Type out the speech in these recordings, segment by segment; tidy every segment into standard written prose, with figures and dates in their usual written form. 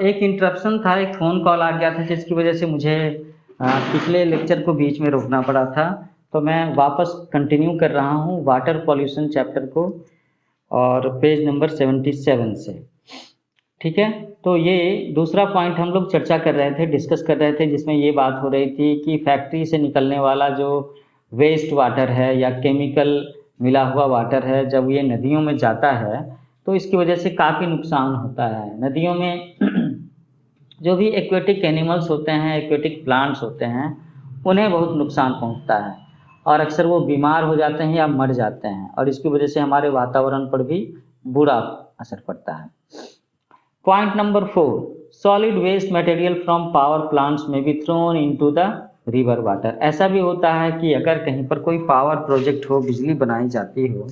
एक इंटरप्शन था, एक फ़ोन कॉल आ गया था जिसकी वजह से मुझे पिछले लेक्चर को बीच में रोकना पड़ा था। तो मैं वापस कंटिन्यू कर रहा हूँ वाटर पॉल्यूशन चैप्टर को और पेज नंबर 77 से। ठीक है, तो ये दूसरा पॉइंट हम लोग चर्चा कर रहे थे, डिस्कस कर रहे थे, जिसमें ये बात हो रही थी कि फैक्ट्री से निकलने वाला जो वेस्ट वाटर है या केमिकल मिला हुआ वाटर है, जब ये नदियों में जाता है तो इसकी वजह से काफ़ी नुकसान होता है। नदियों में जो भी एक्वेटिक एनिमल्स होते हैं, एक्वेटिक प्लांट्स होते हैं, उन्हें बहुत नुकसान पहुंचता है और अक्सर वो बीमार हो जाते हैं या मर जाते हैं और इसकी वजह से हमारे वातावरण पर भी बुरा असर पड़ता है। Point number 4, solid waste material from power plants में be thrown into the river water. ऐसा भी होता है कि अगर कहीं पर कोई पावर प्रोजेक्ट हो, बिजली बनाई जाती हो,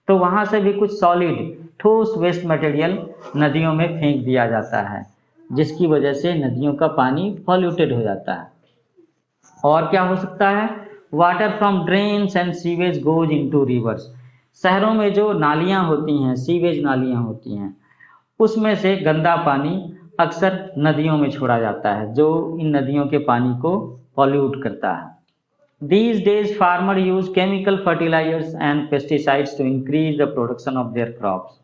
तो वहाँ से भी कुछ सॉलिड ठोस वेस्ट मटेरियल नदियों में फेंक दिया जाता है, जिसकी वजह से नदियों का पानी पॉल्यूटेड हो जाता है। और क्या हो सकता है? Water from drains and sewage goes into reverse. शहरों में जो नालियाँ होती हैं, सीवेज नालियाँ होती हैं, उसमें से गंदा पानी अक्सर नदियों में छोड़ा जाता है, जो इन नदियों के पानी को पॉल्यूट करता है। These days, farmers use chemical fertilizers and pesticides to increase the production of their crops.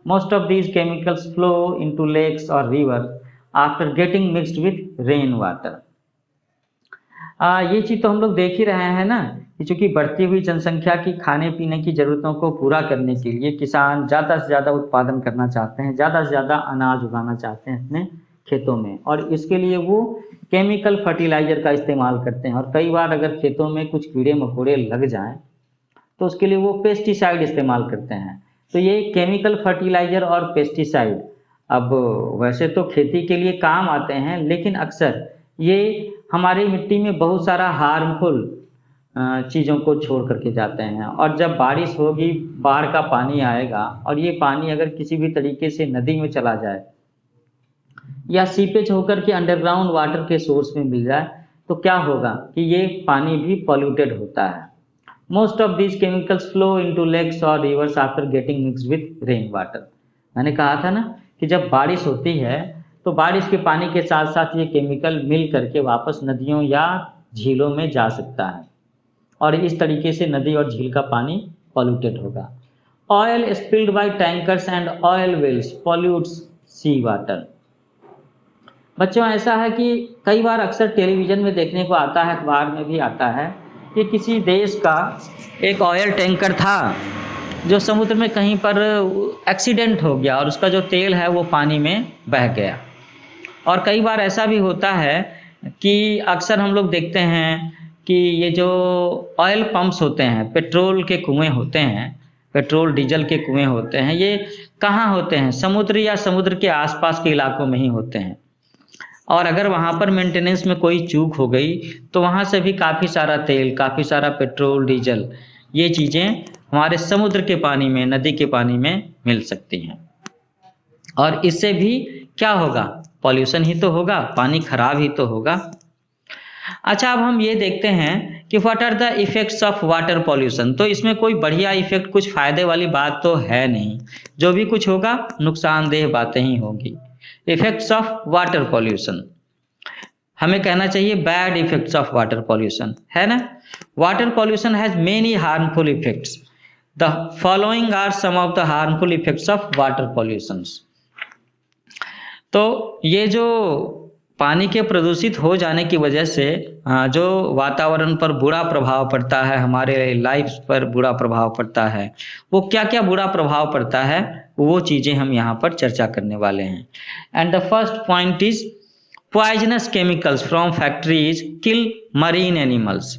Most of these chemicals flow into lakes or rivers after getting mixed with rainwater. ये चीज़ तो हम लोग देख ही रहे हैं ना कि चूंकि बढ़ती हुई जनसंख्या की खाने पीने की ज़रूरतों को पूरा करने के लिए किसान ज़्यादा से ज़्यादा उत्पादन करना चाहते हैं, ज़्यादा से ज़्यादा अनाज उगाना चाहते हैं अपने खेतों में, और इसके लिए वो केमिकल फर्टिलाइज़र का इस्तेमाल करते हैं। और कई बार अगर खेतों में कुछ कीड़े मकोड़े लग जाएं तो उसके लिए वो पेस्टिसाइड इस्तेमाल करते हैं। तो ये केमिकल फर्टिलाइज़र और पेस्टिसाइड अब वैसे तो खेती के लिए काम आते हैं, लेकिन अक्सर ये हमारी मिट्टी में बहुत सारा हार्मफुल चीज़ों को छोड़ करके जाते हैं। और जब बारिश होगी, बाढ़ का पानी आएगा और ये पानी अगर किसी भी तरीके से नदी में चला जाए या सीपेज होकर के अंडरग्राउंड वाटर के सोर्स में मिल जाए, तो क्या होगा कि ये पानी भी पॉल्यूटेड होता है। Most of these chemicals flow into lakes और rivers after getting mixed with rain water. मैंने कहा था ना कि जब बारिश होती है तो बारिश के पानी के साथ साथ ये केमिकल मिल करके वापस नदियों या झीलों में जा सकता है और इस तरीके से नदी और झील का पानी पॉल्यूटेड होगा। Oil spilled by tankers and oil wells pollutes sea water. बच्चों, ऐसा है कि कई बार अक्सर टेलीविज़न में देखने को आता है, अखबार में भी आता है कि किसी देश का एक ऑयल टैंकर था जो समुद्र में कहीं पर एक्सीडेंट हो गया और उसका जो तेल है वो पानी में बह गया। और कई बार ऐसा भी होता है कि अक्सर हम लोग देखते हैं कि ये जो ऑयल पंप्स होते हैं, पेट्रोल के कुएं होते हैं, पेट्रोल डीजल के कुएं होते हैं, ये कहाँ होते हैं? समुद्र या समुद्र के आसपास के इलाकों में ही होते हैं। और अगर वहाँ पर मेंटेनेंस में कोई चूक हो गई तो वहाँ से भी काफ़ी सारा तेल, काफ़ी सारा पेट्रोल, डीजल, ये चीज़ें हमारे समुद्र के पानी में, नदी के पानी में मिल सकती हैं। और इससे भी क्या होगा? पॉल्यूशन ही तो होगा, पानी खराब ही तो होगा। अच्छा, अब हम ये देखते हैं कि what are the effects of water pollution. तो इसमें कोई बढ़िया इफेक्ट, कुछ फायदे वाली बात तो है नहीं, जो भी कुछ होगा नुकसानदेह बातें ही होंगी। इफेक्ट्स ऑफ वाटर पॉल्यूशन, हमें कहना चाहिए bad effects of water pollution, है ना। Water pollution has many harmful effects. The following are some of the harmful effects of water pollution. तो ये जो पानी के प्रदूषित हो जाने की वजह से जो वातावरण पर बुरा प्रभाव पड़ता है, हमारे लाइफ पर बुरा प्रभाव पड़ता है, वो क्या क्या बुरा प्रभाव पड़ता है, वो चीज़ें हम यहाँ पर चर्चा करने वाले हैं। And the first point is poisonous chemicals from factories kill marine animals.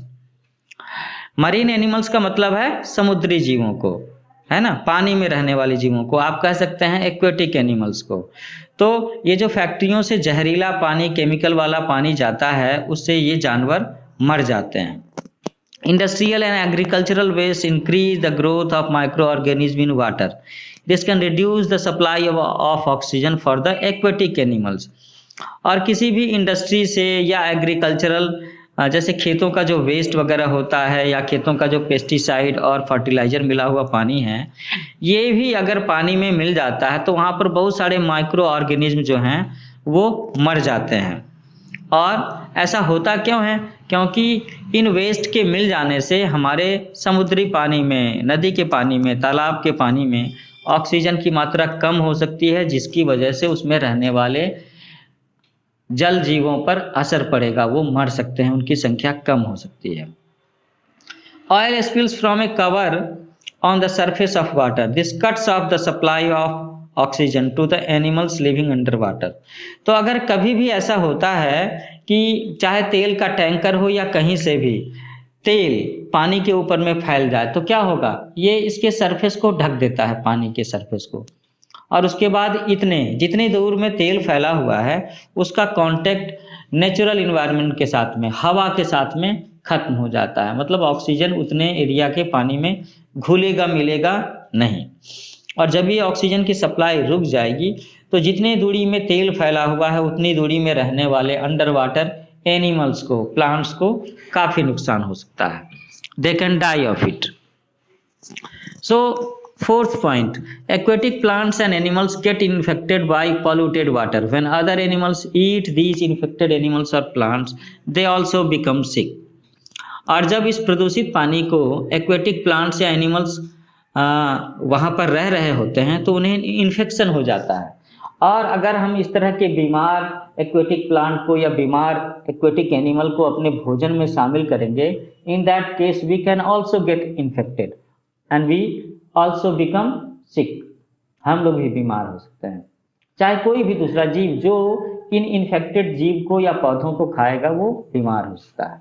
Marine animals का मतलब है समुद्री जीवों को, है ना, पानी में रहने वाले जीवों को, आप कह सकते हैं एक्वेटिक एनिमल्स को। तो ये जो फैक्ट्रियों से जहरीला पानी, केमिकल वाला पानी जाता है, उससे ये जानवर मर जाते हैं। Industrial and agricultural waste increase the growth of micro organism in water. This can reduce the supply of oxygen for the aquatic animals. और किसी भी इंडस्ट्री से या एग्रीकल्चरल जैसे खेतों का जो वेस्ट वगैरह होता है या खेतों का जो पेस्टिसाइड और फर्टिलाइज़र मिला हुआ पानी है, ये भी अगर पानी में मिल जाता है तो वहाँ पर बहुत सारे माइक्रो ऑर्गेनिज़्म जो हैं, वो मर जाते हैं। और ऐसा होता क्यों है? क्योंकि इन वेस्ट के मिल जाने से हमारे समुद्री पानी में, नदी के पानी में, तालाब के पानी में ऑक्सीजन की मात्रा कम हो सकती है, जिसकी वजह से उसमें रहने वाले जल जीवों पर असर पड़ेगा, वो मर सकते हैं, उनकी संख्या कम हो सकती है। Oil spills from a cover on the surface of water. This cuts off the supply of oxygen to the animals living underwater. तो अगर कभी भी ऐसा होता है कि चाहे तेल का टैंकर हो या कहीं से भी तेल पानी के ऊपर में फैल जाए तो क्या होगा? ये इसके सरफेस को ढक देता है, पानी के सरफेस को, और उसके बाद जितनी दूर में तेल फैला हुआ है उसका कांटेक्ट नेचुरल इन्वायरमेंट के साथ में, हवा के साथ में खत्म हो जाता है। मतलब ऑक्सीजन उतने एरिया के पानी में घुलेगा मिलेगा नहीं, और जब ये ऑक्सीजन की सप्लाई रुक जाएगी तो जितनी दूरी में तेल फैला हुआ है उतनी दूरी में रहने वाले अंडर वाटर एनिमल्स को, प्लांट्स को काफ़ी नुकसान हो सकता है। They can die of it. So fourth point, aquatic plants and animals get infected by polluted water. When other animals eat these infected animals or plants, they also become sick. और जब इस प्रदूषित पानी को एक्वेटिक प्लांट्स या animals वहाँ पर रह रहे होते हैं तो उन्हें इन्फेक्शन हो जाता है। और अगर हम इस तरह के बीमार एक्वेटिक प्लांट को या बीमार एक्वेटिक एनिमल को अपने भोजन में शामिल करेंगे, in that case we can also get infected and we also become sick. हम लोग भी बीमार हो सकते हैं। चाहे कोई भी दूसरा जीव जो इन इन्फेक्टेड जीव को या पौधों को खाएगा वो बीमार हो सकता है।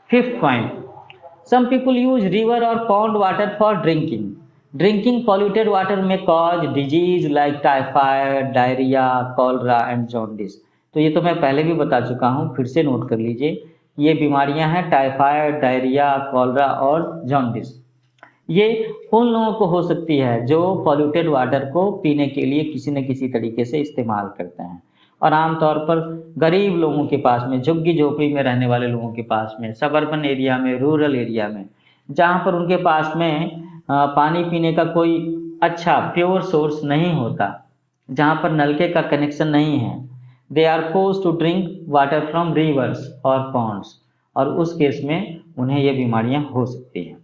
Fifth point, some people use river और pond water for drinking. Drinking polluted water में cause disease like typhoid, diarrhoea, cholera and jaundice. तो ये तो मैं पहले भी बता चुका हूँ, फिर से नोट कर लीजिए। ये बीमारियां हैं टाइफाइड, डायरिया, कॉलरा और जॉन्डिस। ये उन लोगों को हो सकती है जो पॉल्यूटेड वाटर को पीने के लिए किसी न किसी तरीके से इस्तेमाल करते हैं, और आमतौर पर गरीब लोगों के पास में, झुग्गी झोपड़ी में रहने वाले लोगों के पास में, सबर्बन एरिया में, रूरल एरिया में, जहाँ पर उनके पास में पानी पीने का कोई अच्छा प्योर सोर्स नहीं होता, जहाँ पर नलके का कनेक्शन नहीं है, they are forced to drink water from rivers और पॉन्ड्स, और उस केस में उन्हें ये बीमारियां हो सकती हैं।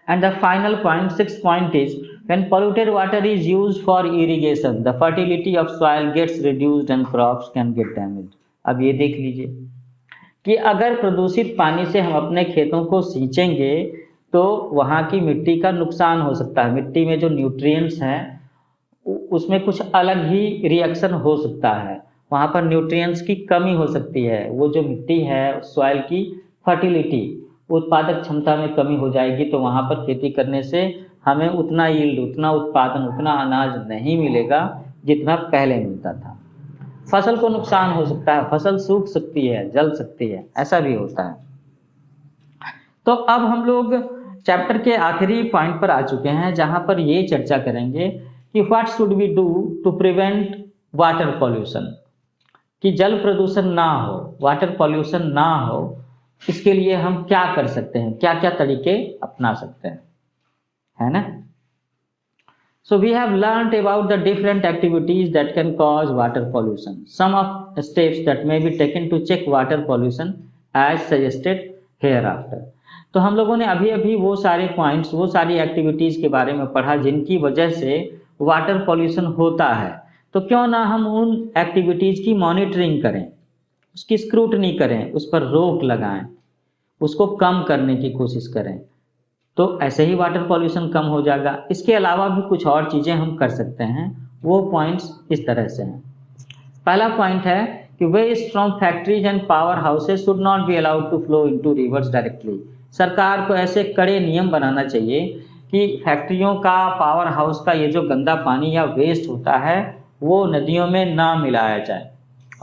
And the final point, sixth point is, when polluted water is used for irrigation, the fertility of soil gets reduced and crops can get damaged. अब ये देख लीजिए कि अगर प्रदूषित पानी से हम अपने खेतों को सींचेंगे तो वहाँ की मिट्टी का नुकसान हो सकता है। मिट्टी में जो न्यूट्रिएंट्स हैं उसमें कुछ अलग ही रिएक्शन हो सकता है, वहाँ पर न्यूट्रिएंट्स की कमी हो सकती है। वो जो मिट्टी है, सॉइल की फर्टिलिटी, उत्पादक क्षमता में कमी हो जाएगी, तो वहाँ पर खेती करने से हमें उतना यील्ड, उतना उत्पादन, उतना अनाज नहीं मिलेगा जितना पहले मिलता था। फसल को नुकसान हो सकता है, फसल सूख सकती है, जल सकती है, ऐसा भी होता है। तो अब हम लोग चैप्टर के आखिरी पॉइंट पर आ चुके हैं, जहाँ पर ये चर्चा करेंगे कि what should we do to prevent water pollution, कि जल प्रदूषण ना हो, वाटर पॉल्यूशन ना हो, इसके लिए हम क्या कर सकते हैं, क्या क्या तरीके अपना सकते हैं, है ना। So we have learned about the different activities that can cause water pollution, some of steps that may be taken to check water pollution as suggested hereafter. तो हम लोगों ने अभी अभी वो सारे पॉइंट्स, वो सारी एक्टिविटीज के बारे में पढ़ा जिनकी वजह से वाटर पॉल्यूशन होता है। तो क्यों ना हम उन एक्टिविटीज की मॉनिटरिंग करें, उसकी स्क्रूटनी करें, उस पर रोक लगाएं, उसको कम करने की कोशिश करें, तो ऐसे ही वाटर पॉल्यूशन कम हो जाएगा। इसके अलावा भी कुछ और चीज़ें हम कर सकते हैं, वो पॉइंट्स इस तरह से हैं। पहला पॉइंट है कि waste from factories and power houses should not be allowed to flow into rivers directly. सरकार को ऐसे कड़े नियम बनाना चाहिए कि फैक्ट्रियों का, पावर हाउस का ये जो गंदा पानी या वेस्ट होता है वो नदियों में ना मिलाया जाए,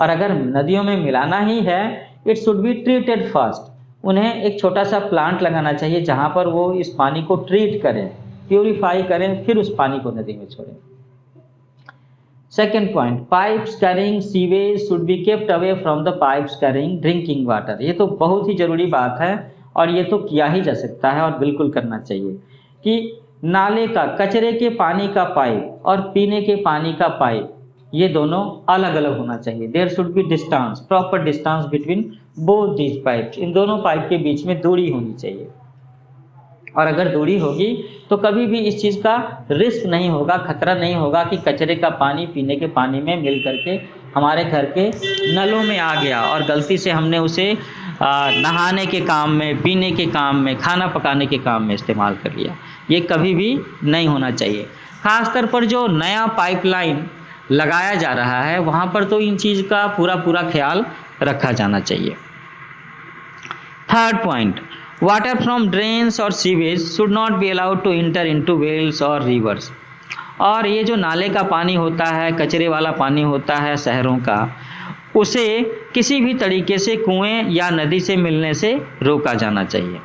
और अगर नदियों में मिलाना ही है, it should be treated first. उन्हें एक छोटा सा प्लांट लगाना चाहिए जहाँ पर वो इस पानी को ट्रीट करें, प्यूरिफाई करें, फिर उस पानी को नदी में छोड़ें। Second point, pipes carrying sewage should be kept away from the pipes carrying drinking water. ये तो बहुत ही जरूरी बात है और ये तो किया ही जा सकता है और बिल्कुल करना चाहिए कि नाले का कचरे के पानी का पाइप और पीने के पानी का पाइप ये दोनों अलग अलग होना चाहिए। There should be distance, proper distance between both these pipes. इन दोनों पाइप के बीच में दूरी होनी चाहिए और अगर दूरी होगी तो कभी भी इस चीज़ का रिस्क नहीं होगा, खतरा नहीं होगा कि कचरे का पानी पीने के पानी में मिल करके हमारे घर के नलों में आ गया और गलती से हमने उसे नहाने के काम में, पीने के काम में, खाना पकाने के काम में इस्तेमाल कर लिया। ये कभी भी नहीं होना चाहिए। खासकर पर जो नया पाइपलाइन लगाया जा रहा है वहाँ पर तो इन चीज़ का पूरा ख्याल रखा जाना चाहिए। Third point, water from drains और sewage should not be allowed to enter into wells और रिवर्स। और ये जो नाले का पानी होता है, कचरे वाला पानी होता है शहरों का, उसे किसी भी तरीके से कुएं या नदी से मिलने से रोका जाना चाहिए।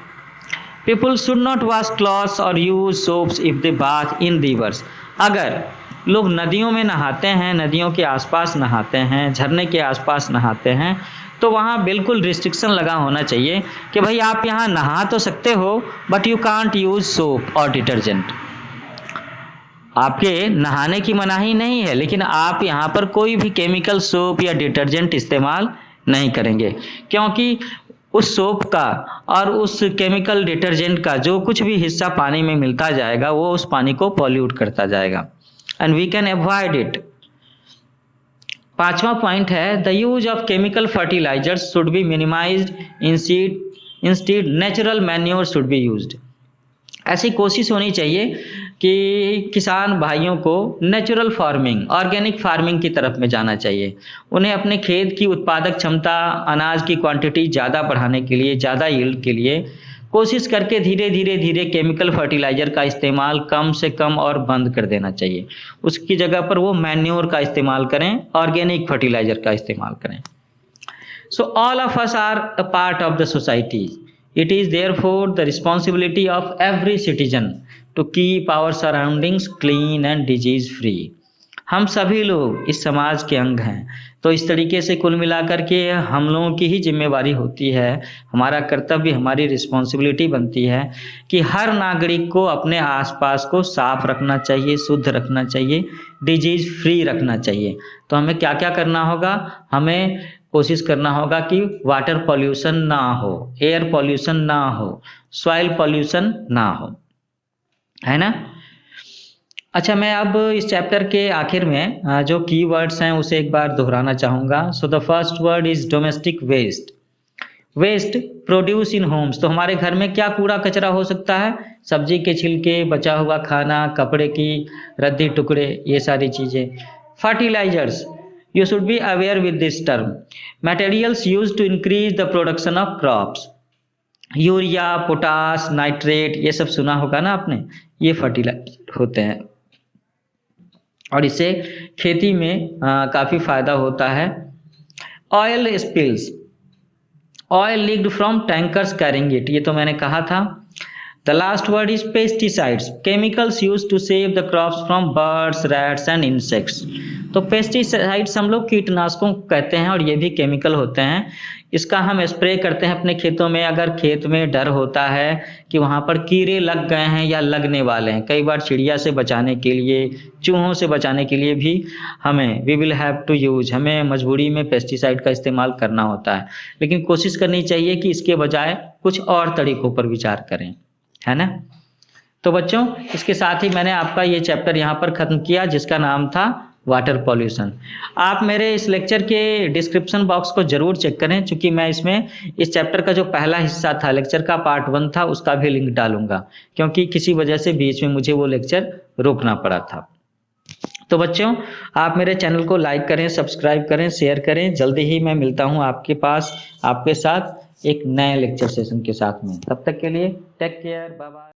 People should not wash clothes और use soaps if they bath in rivers. अगर लोग नदियों में नहाते हैं, नदियों के आसपास नहाते हैं, झरने के आसपास नहाते हैं, तो वहाँ बिल्कुल रिस्ट्रिक्शन लगा होना चाहिए कि भाई आप यहाँ नहा तो सकते हो but you can't use soap और डिटर्जेंट। आपके नहाने की मनाही नहीं है लेकिन आप यहाँ पर कोई भी केमिकल सोप या डिटर्जेंट इस्तेमाल नहीं करेंगे, क्योंकि उस सोप का और उस केमिकल डिटर्जेंट का जो कुछ भी हिस्सा पानी में मिलता जाएगा वो उस पानी को पॉल्यूट करता जाएगा and we can avoid it. पांचवा पॉइंट है, the use of chemical fertilisers should be minimised, instead natural manure should be used. ऐसी कोशिश होनी चाहिए कि किसान भाइयों को नेचुरल फार्मिंग, ऑर्गेनिक फार्मिंग की तरफ में जाना चाहिए। उन्हें अपने खेत की उत्पादक क्षमता, अनाज की क्वांटिटी ज़्यादा बढ़ाने के लिए, ज़्यादा यील्ड के लिए कोशिश करके धीरे धीरे केमिकल फर्टिलाइज़र का इस्तेमाल कम से कम और बंद कर देना चाहिए। उसकी जगह पर वो मैन्योर का इस्तेमाल करें, ऑर्गेनिक फर्टिलाइज़र का इस्तेमाल करें। So all of us are a part of the society. It is therefore the responsibility of every citizen to keep our surroundings clean and disease free. हम सभी लोग इस समाज के अंग हैं, तो इस तरीके से कुल मिलाकर के हम लोगों की ही जिम्मेवारी होती है, हमारा कर्तव्य, हमारी रिस्पॉन्सिबिलिटी बनती है कि हर नागरिक को अपने आसपास को साफ रखना चाहिए, शुद्ध रखना चाहिए, डिजीज फ्री रखना चाहिए। तो हमें क्या क्या करना होगा? हमें कोशिश करना होगा कि वाटर पॉल्यूशन ना हो, एयर पॉल्यूशन ना हो, सॉइल पॉल्यूशन ना हो, है ना। अच्छा, मैं अब इस चैप्टर के आखिर में जो कीवर्ड्स हैं उसे एक बार दोहराना चाहूँगा। So the first word is domestic waste. Waste produce in homes, तो हमारे घर में क्या कूड़ा कचरा हो सकता है? सब्जी के छिलके, बचा हुआ खाना, कपड़े की रद्दी टुकड़े, ये सारी चीज़ें। Fertilisers, you should be aware with this term. Materials used to increase the production of crops. Urea, potash, nitrate, ये सब सुना होगा ना आपने, ये फर्टिलाइजर होते हैं और इससे खेती में काफ़ी फायदा होता है। Oil spills, oil leaked from tankers carrying it, ये तो मैंने कहा था। The last word is pesticides, chemicals used to save the crops from birds, rats and insects. तो पेस्टिसाइड्स हम लोग कीटनाशकों को कहते हैं और ये भी केमिकल होते हैं। इसका हम स्प्रे करते हैं अपने खेतों में अगर खेत में डर होता है कि वहाँ पर कीड़े लग गए हैं या लगने वाले हैं। कई बार चिड़िया से बचाने के लिए, चूहों से बचाने के लिए भी हमें we will have to use, हमें मजबूरी में पेस्टिसाइड का इस्तेमाल करना होता है, लेकिन कोशिश करनी चाहिए कि इसके बजाय कुछ और तरीकों पर विचार करें, है ना। तो बच्चों, इसके साथ ही मैंने आपका ये चैप्टर यहाँ पर ख़त्म किया जिसका नाम था वाटर पॉल्यूशन। आप मेरे इस लेक्चर के डिस्क्रिप्शन बॉक्स को ज़रूर चेक करें, क्योंकि मैं इसमें इस चैप्टर का जो पहला हिस्सा था, लेक्चर का पार्ट 1 था, उसका भी लिंक डालूंगा, क्योंकि किसी वजह से बीच में मुझे वो लेक्चर रोकना पड़ा था। तो बच्चों, आप मेरे चैनल को लाइक करें, सब्सक्राइब करें, शेयर करें। जल्दी ही मैं मिलता हूँ आपके पास, आपके साथ एक नए लेक्चर सेशन के साथ में। तब तक के लिए टेक केयर, बाय बाय।